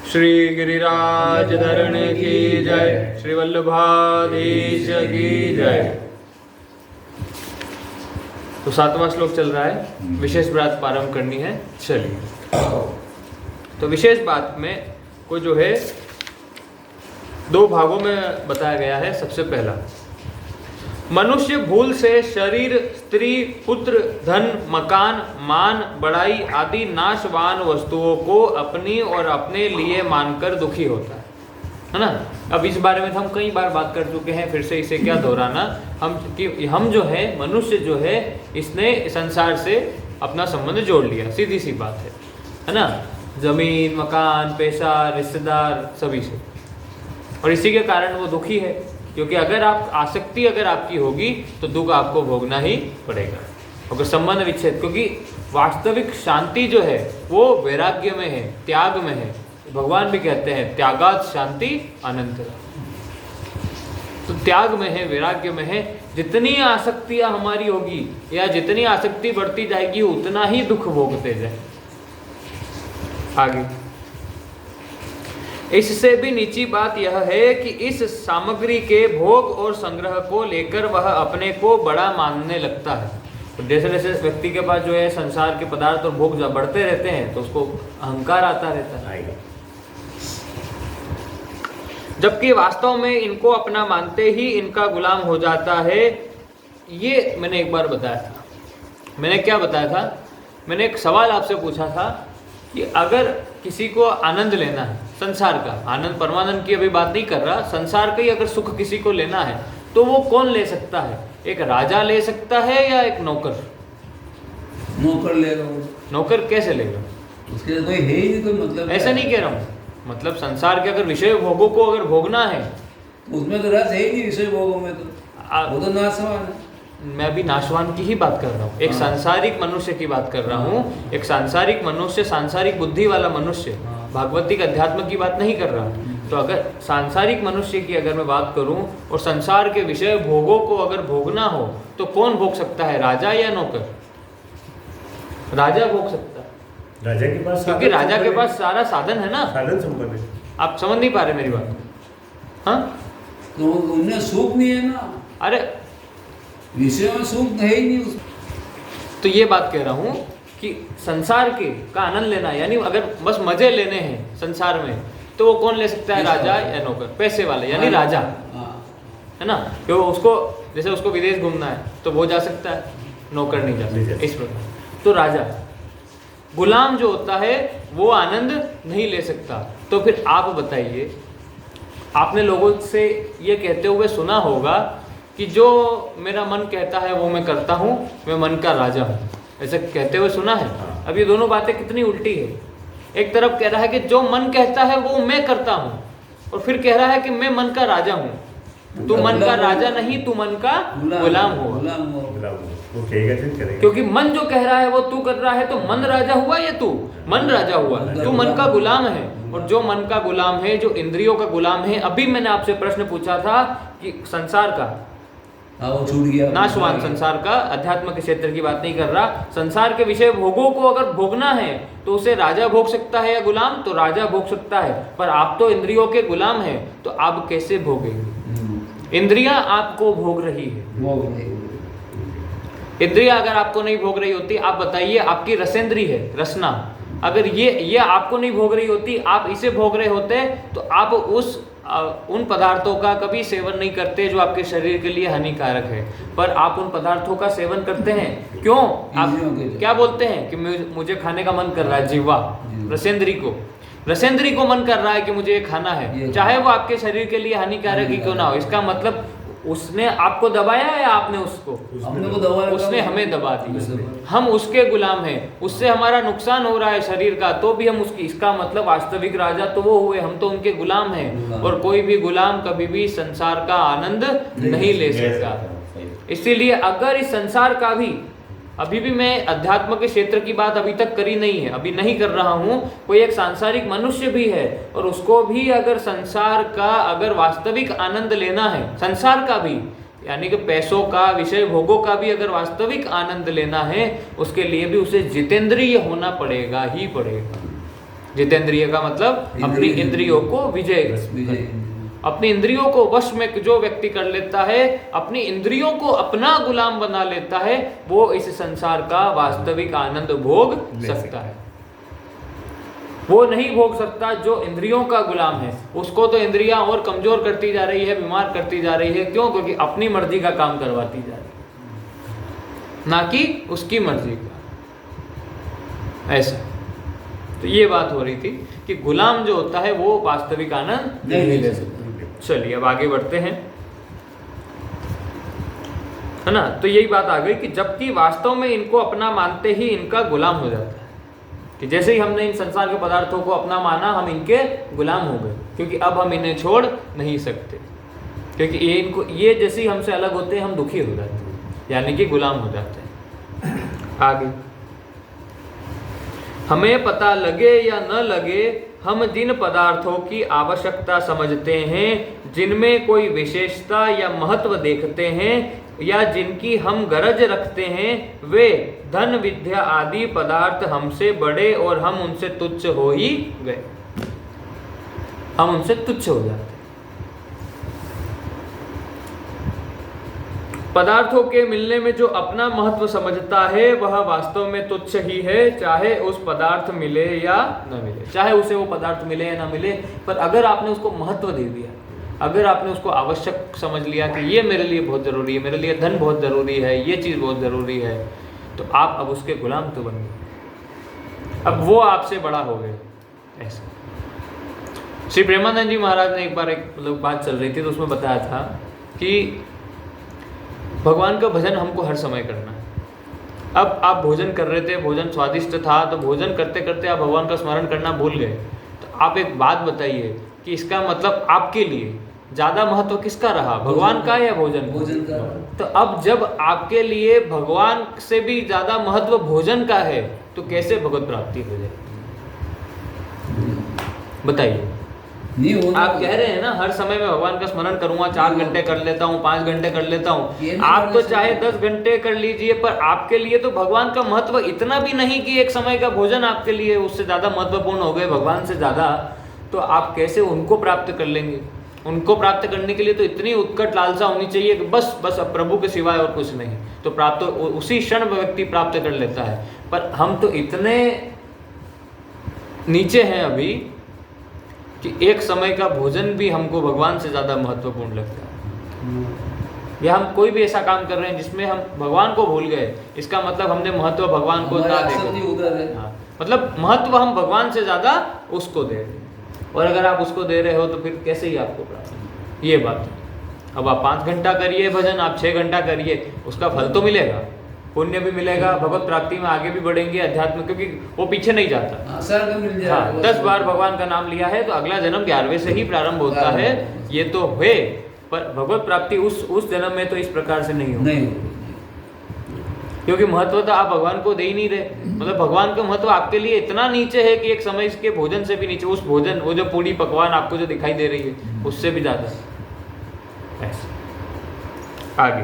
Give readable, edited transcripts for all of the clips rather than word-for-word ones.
श्री गिरिराज धरण की जय, श्री वल्लभाधीश की जय। तो 7वां श्लोक चल रहा है, विशेष बात प्रारंभ करनी है। चलिए, तो विशेष बात में को जो है 2 भागों में बताया गया है। सबसे पहला, मनुष्य भूल से शरीर, स्त्री, पुत्र, धन, मकान, मान, बड़ाई आदि नाशवान वस्तुओं को अपनी और अपने लिए मानकर दुखी होता है ना। अब इस बारे में हम कई बार बात कर चुके हैं, फिर से इसे क्या दोहराना। हम जो है, मनुष्य जो है, इसने संसार से अपना संबंध जोड़ लिया, सीधी सी बात है ना। जमीन, मकान, पैसा, रिश्तेदार, सभी से, और इसी के कारण वो दुखी है। क्योंकि अगर आसक्ति आपकी होगी तो दुख आपको भोगना ही पड़ेगा। अगर संबंध विच्छेद, क्योंकि वास्तविक शांति जो है वो वैराग्य में है, त्याग में है। भगवान भी कहते हैं त्यागात शांति अनंतरा। तो त्याग में है, वैराग्य में है। जितनी आसक्तियां हमारी होगी या जितनी आसक्ति बढ़ती जाएगी उतना ही दुख भोगते जाए। आगे, इससे भी नीची बात यह है कि इस सामग्री के भोग और संग्रह को लेकर वह अपने को बड़ा मानने लगता है। तो जैसे जैसे व्यक्ति के पास जो है संसार के पदार्थ और भोग बढ़ते रहते हैं तो उसको अहंकार आता रहता है। जबकि वास्तव में इनको अपना मानते ही इनका गुलाम हो जाता है। ये मैंने एक बार बताया था। मैंने क्या बताया था? मैंने एक सवाल आपसे पूछा था कि अगर किसी को आनंद लेना है, संसार का आनंद, परमानंद की अभी बात नहीं कर रहा, संसार का ही अगर सुख किसी को लेना है तो वो कौन ले सकता है? एक राजा ले सकता है या एक नौकर? नौकर लेगा वो। नौकर कैसे लेगा? उसके लिए कोई है ही नहीं, कोई मतलब। ऐसा नहीं कह रहा हूँ, मतलब संसार के अगर विषय भोगों को अगर भोगना है उसमें तो रस है ही नहीं, विषय भोगों में तो वो तो नाशवान है। मैं अभी नाशवान की ही बात कर रहा हूँ, एक सांसारिक मनुष्य की बात कर रहा हूँ। एक सांसारिक मनुष्य, सांसारिक बुद्धि वाला मनुष्य, भागवतिक अध्यात्म की बात नहीं कर रहा। तो अगर सांसारिक मनुष्य की अगर मैं बात करूं और संसार के विषय भोगों को अगर भोगना हो तो कौन भोग सकता है, राजा या नौकर? राजा भोग सकता है, राजा के पास, क्योंकि राजा के पास सारा साधन है ना। साधन संपन्न है। आप समझ नहीं पा रहे मेरी बात? हाँ, तो उन्हें सुख नहीं है ना, अरे विषय में सुख है ही नहीं। तो ये बात कह रहा हूँ कि संसार के का आनंद लेना, यानी अगर बस मजे लेने हैं संसार में तो वो कौन ले सकता है, राजा या नौकर? पैसे वाले यानी राजा, है ना। क्यों? उसको जैसे उसको विदेश घूमना है तो वो जा सकता है, नौकर नहीं जा सकता। इस प्रकार तो राजा, गुलाम जो होता है वो आनंद नहीं ले सकता। तो फिर आप बताइए, आपने लोगों से ये कहते हुए सुना होगा कि जो मेरा मन कहता है वो मैं करता हूँ, मैं मन का राजा हूँ, ऐसा कहते हुए सुना है। अब ये दोनों बातें कितनी उल्टी है। एक तरफ कह रहा है कि जो मन कहता है वो मैं करता हूँ, और फिर कह रहा है कि मैं मन का राजा हूँ। तू मन का राजा नहीं, तू मन का गुलाम हो। क्योंकि मन जो कह रहा है वो तू कर रहा है, तो मन राजा हुआ या तू मन राजा हुआ? तू मन का गुलाम है, और जो मन का गुलाम है, जो इंद्रियों का गुलाम है। अभी मैंने आपसे प्रश्न पूछा था कि संसार का, वो छूट गया, नाशवान संसार का, अध्यात्म के क्षेत्र की बात नहीं कर रहा। संसार के विषय भोगों को अगर भोगना है तो उसे राजा भोग सकता है या गुलाम? तो राजा भोग सकता है। पर आप तो इंद्रियों के गुलाम हैं, तो आप कैसे भोगेंगे? इंद्रियां आपको भोग रही है। इंद्रियां अगर आपको नहीं भोग रही होती, आप बताइए, आपकी रसेंद्री है, रसना, अगर ये आपको नहीं भोग रही होती, आप इसे भोग रहे होते, तो आप उन पदार्थों का कभी सेवन नहीं करते जो आपके शरीर के लिए हानिकारक है। पर आप उन पदार्थों का सेवन करते हैं। क्यों? आप क्या बोलते हैं कि मुझे खाने का मन कर रहा है, जीवा, रसेंद्री को मन कर रहा है कि मुझे ये खाना है, चाहे वो आपके शरीर के लिए हानिकारक ही क्यों ना हो। इसका मतलब उसने आपको दबाया या आपने उसको? उसने हमें दबा दी, हम उसके गुलाम हैं, उससे हमारा नुकसान हो रहा है शरीर का, तो भी हम उसकी। इसका मतलब वास्तविक राजा तो वो हुए, हम तो उनके गुलाम हैं। और कोई भी गुलाम कभी भी संसार का आनंद नहीं ले सकता। इसीलिए अगर इस संसार का भी, अभी भी मैं अध्यात्म के क्षेत्र की बात अभी तक करी नहीं है, अभी नहीं कर रहा हूँ, कोई एक सांसारिक मनुष्य भी है और उसको भी अगर संसार का अगर वास्तविक आनंद लेना है, संसार का भी यानी कि पैसों का, विषय भोगों का भी अगर वास्तविक आनंद लेना है, उसके लिए भी उसे जितेंद्रिय होना पड़ेगा ही पड़ेगा। जितेंद्रिय का मतलब अपनी इंद्रियों को विजय अपनी इंद्रियों को वश में जो व्यक्ति कर लेता है, अपनी इंद्रियों को अपना गुलाम बना लेता है, वो इस संसार का वास्तविक आनंद भोग सकता है। वो नहीं भोग सकता जो इंद्रियों का गुलाम है। उसको तो इंद्रियां और कमजोर करती जा रही है, बीमार करती जा रही है। क्यों? क्योंकि अपनी मर्जी का काम करवाती जा रही है, ना कि उसकी मर्जी का। ऐसा तो ये बात हो रही थी कि गुलाम जो होता है वो वास्तविक आनंद नहीं ले सकता। चलिए अब आगे बढ़ते हैं, है ना। तो यही बात आ गई कि जबकि वास्तव में इनको अपना मानते ही इनका गुलाम हो जाता है, कि जैसे ही हमने इन संसार के पदार्थों को अपना माना, हम इनके गुलाम हो गए, क्योंकि अब हम इन्हें छोड़ नहीं सकते, क्योंकि ये जैसे ही हमसे अलग होते हैं हम दुखी हो जाते हैं, यानी कि गुलाम हो जाते हैं। आगे, हमें पता लगे या न लगे, हम जिन पदार्थों की आवश्यकता समझते हैं, जिनमें कोई विशेषता या महत्व देखते हैं, या जिनकी हम गरज रखते हैं, वे धन विद्या आदि पदार्थ हमसे बड़े और हम उनसे तुच्छ हो ही गए। हम उनसे तुच्छ हो जाते हैं। पदार्थों के मिलने में जो अपना महत्व समझता है वह वास्तव में तुच्छ ही है, चाहे उस पदार्थ मिले या न मिले, चाहे उसे वो पदार्थ मिले या न मिले। पर अगर आपने उसको महत्व दे दिया, अगर आपने उसको आवश्यक समझ लिया कि ये मेरे लिए बहुत ज़रूरी है, मेरे लिए धन बहुत ज़रूरी है, ये चीज़ बहुत ज़रूरी है, तो आप अब उसके गुलाम तो बन गए, अब वो आपसे बड़ा हो गए। ऐसा श्री प्रेमानंद जी महाराज ने एक बार एक बात चल रही थी, तो उसमें बताया था कि भगवान का भजन हमको हर समय करना है। अब आप भोजन कर रहे थे, भोजन स्वादिष्ट था, तो भोजन करते करते आप भगवान का स्मरण करना भूल गए। तो आप एक बात बताइए कि इसका मतलब आपके लिए ज़्यादा महत्व किसका रहा, भगवान का या भोजन का? तो अब जब आपके लिए भगवान से भी ज़्यादा महत्व भोजन का है, तो कैसे भगवत प्राप्ति हो जाए? बताइए। आप कह रहे हैं ना हर समय मैं भगवान का स्मरण करूंगा, 4 घंटे कर लेता हूँ, 5 घंटे कर लेता हूँ। आप तो चाहे 10 घंटे कर लीजिए, पर आपके लिए तो भगवान का महत्व इतना भी नहीं कि एक समय का भोजन आपके लिए उससे ज़्यादा महत्वपूर्ण हो गए, भगवान से ज़्यादा। तो आप कैसे उनको प्राप्त कर लेंगे? उनको प्राप्त करने के लिए तो इतनी उत्कट लालसा होनी चाहिए कि बस अब प्रभु के सिवाय और कुछ नहीं, तो प्राप्त उसी क्षण व्यक्ति प्राप्त कर लेता है। पर हम तो इतने नीचे हैं अभी कि एक समय का भोजन भी हमको भगवान से ज़्यादा महत्वपूर्ण लगता है। या हम कोई भी ऐसा काम कर रहे हैं जिसमें हम भगवान को भूल गए, इसका मतलब हमने महत्व भगवान को ना दे। हाँ, मतलब महत्व हम भगवान से ज़्यादा उसको दे रहे हैं, और अगर आप उसको दे रहे हो तो फिर कैसे ही आपको प्राप्त? ये बात है। अब आप 5 घंटा करिए भजन, आप 6 घंटा करिए, उसका फल तो मिलेगा, पुण्य भी मिलेगा, भगवत प्राप्ति में आगे भी बढ़ेंगे अध्यात्म, क्योंकि वो पीछे नहीं जाता। मिल जाएगा। हाँ, 10 बार भगवान का नाम लिया है तो अगला जन्म 11वें से ही प्रारंभ होता है, ये तो हुए। पर भगवत प्राप्ति उस जन्म में तो इस प्रकार से नहीं होगी, क्योंकि महत्व तो आप भगवान को दे ही नहीं रहे। मतलब भगवान का महत्व आपके लिए इतना नीचे है कि एक समय इसके भोजन से भी नीचे, उस भोजन, वो जो पूरी पकवान आपको जो दिखाई दे रही है उससे भी ज्यादा। आगे,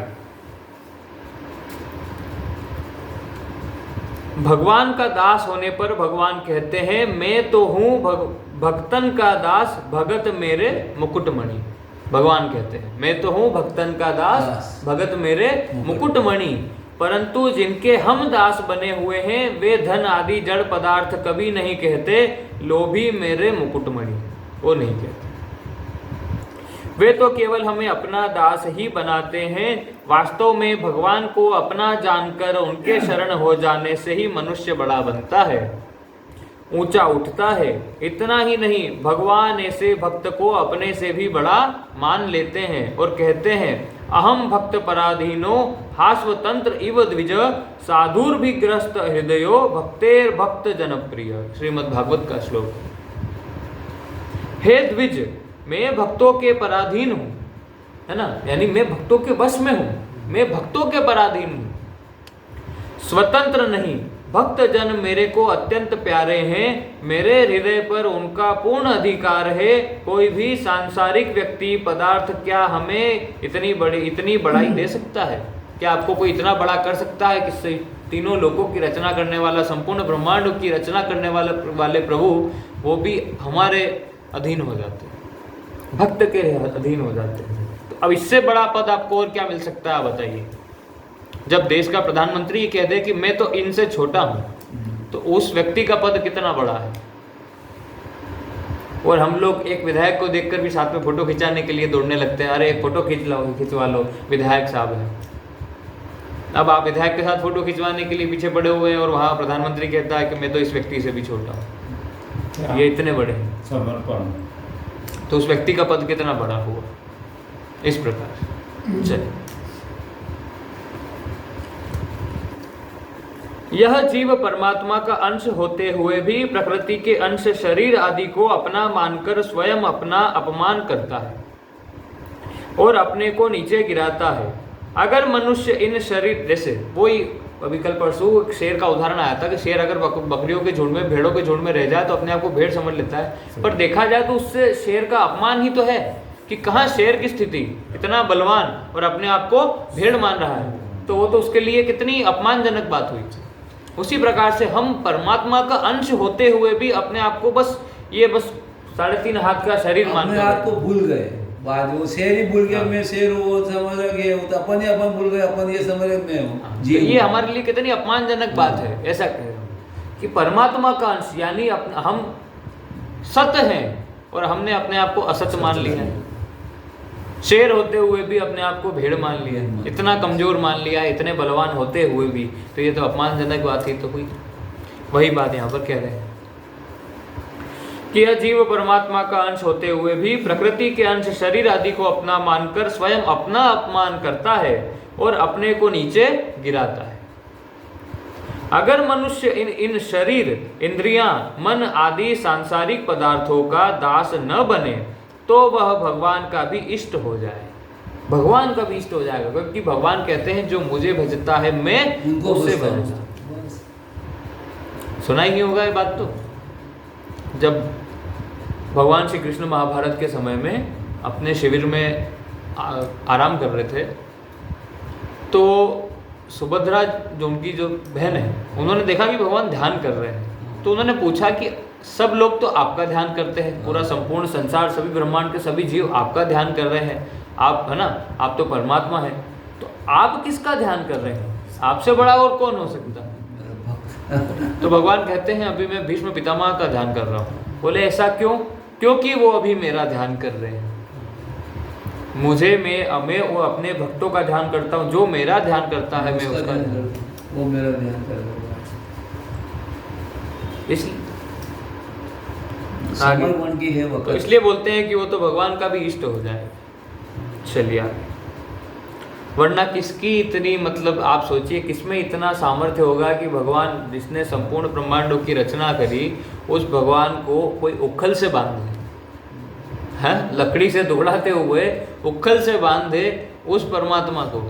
भगवान का दास होने पर भगवान कहते हैं, मैं तो हूँ भक्तन का दास, भगत मेरे मुकुटमणि। भगवान कहते हैं मैं तो हूँ भक्तन का दास, भगत मेरे मुकुटमणि। परंतु जिनके हम दास बने हुए हैं वे धन आदि जड़ पदार्थ कभी नहीं कहते, लोभी मेरे मुकुटमणि, वो नहीं कहते। वे तो केवल हमें अपना दास ही बनाते हैं। वास्तव में भगवान को अपना जानकर उनके शरण हो जाने से ही मनुष्य बड़ा बनता है, ऊंचा उठता है। इतना ही नहीं, भगवान ऐसे भक्त को अपने से भी बड़ा मान लेते हैं और कहते हैं, अहम भक्त पराधीनो हास्वतंत्र इव द्विज, साधुर्भिग्रस्त हृदयो भक्तेर भक्त जनप्रिय। श्रीमद् भागवत का श्लोक। हे द्विज, मैं भक्तों के पराधीन हूं, है ना, यानी मैं भक्तों के वश में हूं, मैं भक्तों के पराधीन हूं, स्वतंत्र नहीं। भक्त जन मेरे को अत्यंत प्यारे हैं, मेरे हृदय पर उनका पूर्ण अधिकार है। कोई भी सांसारिक व्यक्ति पदार्थ क्या हमें इतनी बड़ाई दे सकता है? क्या आपको कोई इतना बड़ा कर सकता है कि तीनों लोकों की रचना करने वाला, संपूर्ण ब्रह्मांड की रचना करने वाले प्रभु वो भी हमारे अधीन हो जाते हैं, भक्त के अधीन हो जाते हैं। तो अब इससे बड़ा पद आपको और क्या मिल सकता है, आप बताइए। जब देश का प्रधानमंत्री ये कह दे कि मैं तो इनसे छोटा हूं, तो उस व्यक्ति का पद कितना बड़ा है। और हम लोग एक विधायक को देखकर भी साथ में फोटो खिंचाने के लिए दौड़ने लगते हैं, अरे एक फोटो खिंचवा लो, विधायक साहब है। अब आप विधायक के साथ फोटो खिंचवाने के लिए पीछे पड़े हुए हैं और वहाँ प्रधानमंत्री कहता है कि मैं तो इस व्यक्ति से भी छोटा हूँ, ये इतने बड़े हैं समर्पण, तो उस व्यक्ति का पद कितना बड़ा हुआ। इस प्रकार चलिए, यह जीव परमात्मा का अंश होते हुए भी प्रकृति के अंश शरीर आदि को अपना मानकर स्वयं अपना अपमान करता है और अपने को नीचे गिराता है। अगर मनुष्य इन शरीर, जैसे वही अभी कल परसों एक शेर का उदाहरण आया था कि शेर अगर बकरियों के झुंड में, भेड़ों के झुंड में रह जाए तो अपने आप को भेड़ समझ लेता है, पर देखा जाए तो उससे शेर का अपमान ही तो है कि कहाँ शेर की स्थिति इतना बलवान और अपने आप को भेड़ मान रहा है, तो वो तो उसके लिए कितनी अपमानजनक बात हुई। उसी प्रकार से हम परमात्मा का अंश होते हुए भी अपने आप को बस 3.5 हाथ का शरीर मानते हैं, आपको भूल गए, बाद वो शेर ही भूल गया, मैं शेर हूँ, वो समझ गए, तो अपन ही अपन भूल गए, अपन ये समझ रहे मैं हूँ जी। ये हमारे लिए कितनी अपमानजनक बात है। ऐसा कह रहा हूँ कि परमात्मा का अंश यानी हम सत्य हैं और हमने अपने आप को असत्य मान लिया है। शेर होते हुए भी अपने आप को भेड़ मान लिया, इतना कमजोर मान लिया, इतने बलवान होते हुए भी, तो ये तो अपमानजनक बात ही तो हुई। वही बात यहाँ पर कह रहे हैं कि यह जीव परमात्मा का अंश होते हुए भी प्रकृति के अंश शरीर आदि को अपना मानकर स्वयं अपना अपमान करता है और अपने को नीचे गिराता है। अगर मनुष्य इन शरीर, इंद्रियां, मन आदि सांसारिक पदार्थों का दास न बने तो वह भगवान का भी इष्ट हो जाए, भगवान का भी इष्ट हो जाएगा, क्योंकि भगवान कहते हैं जो मुझे भजता है मैं उससे भजता हूं। सुना ही नहीं होगा ये बात। तो जब भगवान श्री कृष्ण महाभारत के समय में अपने शिविर में आराम कर रहे थे, तो सुभद्रा जो उनकी जो बहन है, उन्होंने देखा कि भगवान ध्यान कर रहे हैं, तो उन्होंने पूछा कि सब लोग तो आपका ध्यान करते हैं, पूरा संपूर्ण संसार, सभी ब्रह्मांड के सभी जीव आपका ध्यान कर रहे हैं, आप है ना, आप तो परमात्मा है, तो आप किसका ध्यान कर रहे हैं, आपसे बड़ा और कौन हो सकता है। तो भगवान कहते हैं अभी मैं भीष्म पितामह का ध्यान कर रहा हूँ। बोले ऐसा क्यों? क्योंकि वो अभी मेरा ध्यान कर रहे हैं, मैं वो अपने भक्तों का ध्यान करता हूँ, जो मेरा ध्यान करता है मैं उसका ध्यान, वो मेरा ध्यान कर रहा है। इसलिए तो इसलिए बोलते हैं कि वो तो भगवान का भी इष्ट हो जाए। चलिए आगे, वरना किसकी इतनी, मतलब आप सोचिए किसमें इतना सामर्थ्य होगा कि भगवान जिसने संपूर्ण ब्रह्मांडों की रचना करी, उस भगवान को कोई उखल से बांध दे, हैं, लकड़ी से दौड़ाते हुए उखल से बांध दे उस परमात्मा को,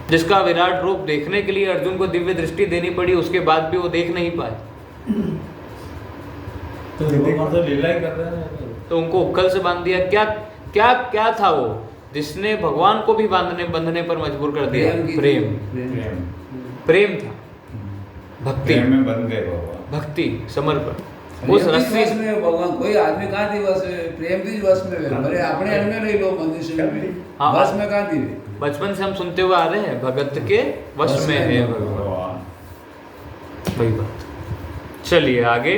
जिसका विराट रूप देखने के लिए अर्जुन को दिव्य दृष्टि देनी पड़ी, उसके बाद भी वो देख नहीं पाए, तो लीला ही कर रहे हैं, तो उनको उखल से बांध दिया। क्या क्या क्या था वो जिसने भगवान को भी बंधने पर मजबूर कर दिया? प्रेम था, भक्ति में बंध गए भगवान, भक्ति, समर्पण। उस रस्सी में भगवान कोई आदमी कहाँ थी बस प्रेम थी वश में, अरे अपने अन्य नहीं लो मनुष्य में वश में कहाँ थी? बचपन से हम सुनते हुए आ रहे हैं, भगत के वश में है भगवान, वही बात। चलिए आगे,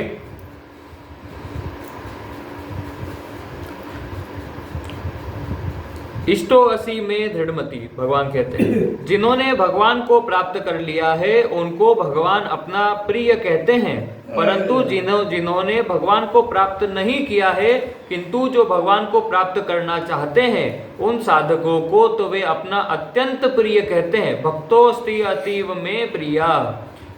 इष्टो असी में दृढ़मति, भगवान कहते हैं जिन्होंने भगवान को प्राप्त कर लिया है उनको भगवान अपना प्रिय कहते हैं, परंतु जिन्होंने भगवान को प्राप्त नहीं किया है किंतु जो भगवान को प्राप्त करना चाहते हैं उन साधकों को तो वे अपना अत्यंत प्रिय कहते हैं। भक्तोस्ति अतीव में प्रिया,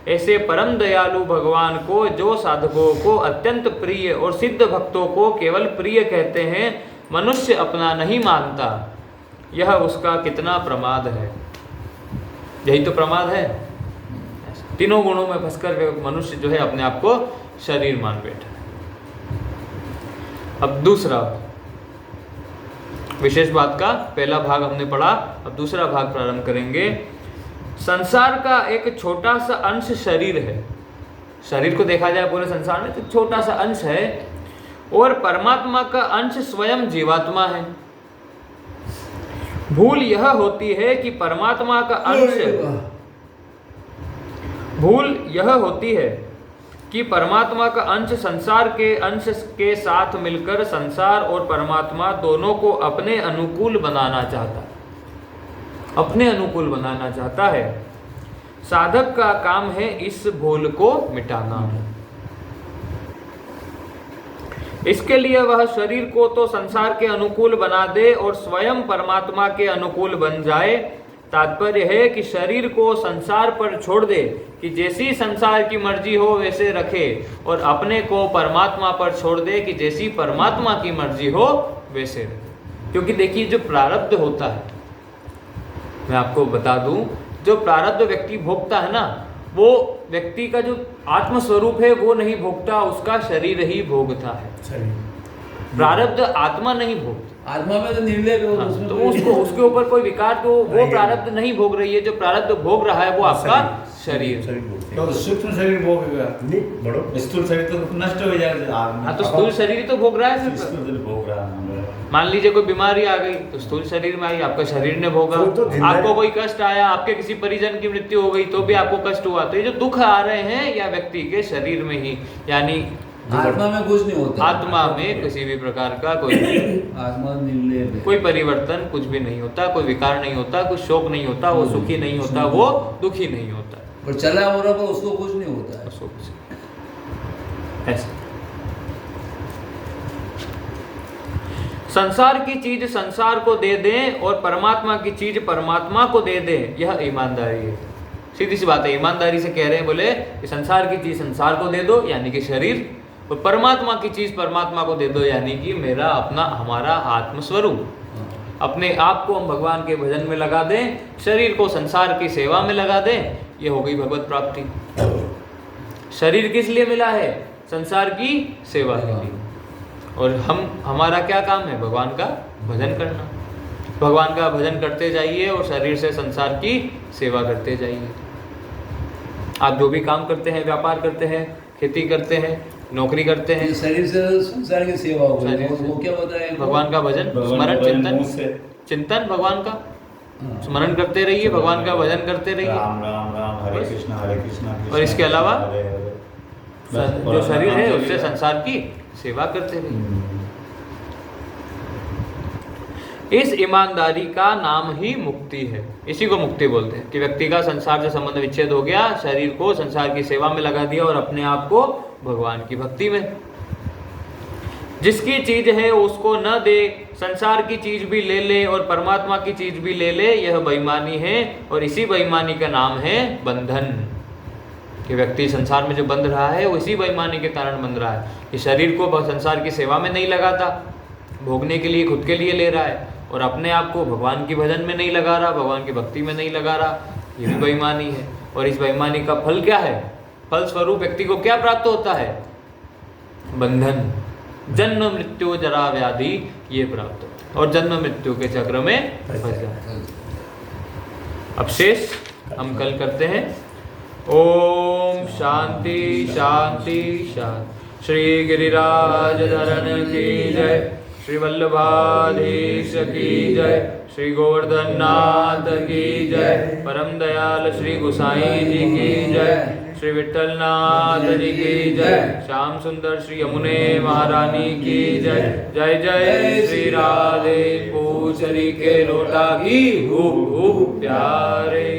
ऐसे परम दयालु भगवान को जो साधकों को अत्यंत प्रिय और सिद्ध भक्तों को केवल प्रिय कहते हैं, मनुष्य अपना नहीं मानता, यह उसका कितना प्रमाद है। यही तो प्रमाद है, तीनों गुणों में फंसकर मनुष्य जो है अपने आप को शरीर मान बैठा है। अब दूसरा विशेष बात का पहला भाग हमने पढ़ा, अब दूसरा भाग प्रारंभ करेंगे। संसार का एक छोटा सा अंश शरीर है, शरीर को देखा जाए पूरे संसार में तो छोटा सा अंश है, और परमात्मा का अंश स्वयं जीवात्मा है। भूल यह होती है कि परमात्मा का अंश संसार के अंश के साथ मिलकर संसार और परमात्मा दोनों को अपने अनुकूल बनाना चाहता है। साधक का काम है इस भूल को मिटाना। इसके लिए वह शरीर को तो संसार के अनुकूल बना दे और स्वयं परमात्मा के अनुकूल बन जाए। तात्पर्य है कि शरीर को संसार पर छोड़ दे कि जैसी संसार की मर्जी हो वैसे रखे, और अपने को परमात्मा पर छोड़ दे कि जैसी परमात्मा की मर्जी हो वैसे रखे। क्योंकि देखिए जो प्रारब्ध होता है, मैं आपको बता दूं, जो प्रारब्ध व्यक्ति भोगता है ना, वो व्यक्ति का जो आत्म स्वरूप है वो नहीं भोगता, उसका शरीर ही भोगता है। प्रारब्ध आत्मा नहीं भोगता। आत्मा में तो निर्लेप है, उसमें तो उसके ऊपर कोई विकार, तो वो प्रारब्ध नहीं भोग रही है। जो प्रारब्ध भोग रहा है वो आपका शरीर। तो सूक्ष्म शरीर भोगेगा नहीं, बड़ो स्थूल शरीर तो नष्ट हो जाएगा। हाँ, तो स्थूल शरीर तो भोग रहा है। भोग रहा है। मान लीजिए कोई बीमारी आ गई तो स्थूल शरीर में आई, आपका शरीर ने भोगा। आपको कोई कष्ट आया, आपके किसी परिजन की मृत्यु हो गई तो भी आपको कष्ट हुआ। तो ये जो दुख आ रहे हैं या व्यक्ति के शरीर में ही, यानी आत्मा में कुछ नहीं होता। आत्मा में किसी भी प्रकार का कोई परिवर्तन कुछ भी नहीं होता, कोई विकार नहीं होता, कोई शोक नहीं होता, वो सुखी नहीं होता, वो दुखी नहीं होता। पर चला हो रहा पर उसको कुछ नहीं होता है। उसको कुछ ऐसा। संसार की चीज संसार को दे दें और परमात्मा की चीज परमात्मा को दे दें, यह ईमानदारी है। सीधी सी बात है, ईमानदारी से कह रहे हैं, बोले कि संसार की चीज संसार को दे दो यानी कि शरीर, और परमात्मा की चीज परमात्मा को दे दो यानी कि मेरा अपना हमारा आत्म स्वरूप। अपने आप को हम भगवान के भजन में लगा दें, शरीर को संसार की सेवा में लगा दें, ये हो गई भगवत प्राप्ति। शरीर किस लिए मिला है? संसार की सेवा के लिए। और हमारा क्या काम है? भगवान का भजन करना। भगवान का भजन करते जाइए और शरीर से संसार की सेवा करते जाइए। आप जो भी काम करते हैं, व्यापार करते हैं, खेती करते हैं, नौकरी करते हैं, शरीर से संसार की सेवा हो रही है। वो क्या बताए? भगवान का भजन, स्मरण, चिंतन भगवान का स्मरण करते रहिए, भगवान का भजन करते रहिए। राम राम राम, हरे कृष्णा और इसके अलावा जो शरीर है उससे संसार की सेवा करते रहिए। इस ईमानदारी का नाम ही मुक्ति है। इसी को मुक्ति बोलते हैं कि व्यक्ति का संसार से संबंध विच्छेद हो गया, शरीर को संसार की सेवा में लगा दिया और अपने आप को भगवान की भक्ति में। जिसकी चीज है उसको न दे, संसार की चीज भी ले ले और परमात्मा की चीज भी ले ले, यह बेईमानी है। और इसी बेईमानी का नाम है बंधन। कि व्यक्ति संसार में जो बंध रहा है वो इसी बेईमानी के कारण बंध रहा है कि शरीर को संसार की सेवा में नहीं लगाता, भोगने के लिए खुद के लिए ले रहा है, और अपने आप को भगवान की भजन में नहीं लगा रहा, भगवान की भक्ति में नहीं लगा रहा। ये भी बेईमानी है। और इस बेईमानी का फल क्या है? फल स्वरूप व्यक्ति को क्या प्राप्त होता है? बंधन, जन्म मृत्यु जरा व्याधि, ये प्राप्त होता है और जन्म मृत्यु के चक्र में फंस जाता है। अब शेष हम कल करते हैं। ओम शांति शांति शांति। श्री गिरिराज धरण की जय, श्री वल्लभाधीश की जय, श्री गोवर्धन नाथ की जय, परम दयाल श्री गोसाई जी की जय, श्री विठल नाथ जी की जय, श्याम सुंदर श्री यमुने महारानी की जय। जय जय श्री राधे पूछरी के लोटा की, खूब खूब प्यारे।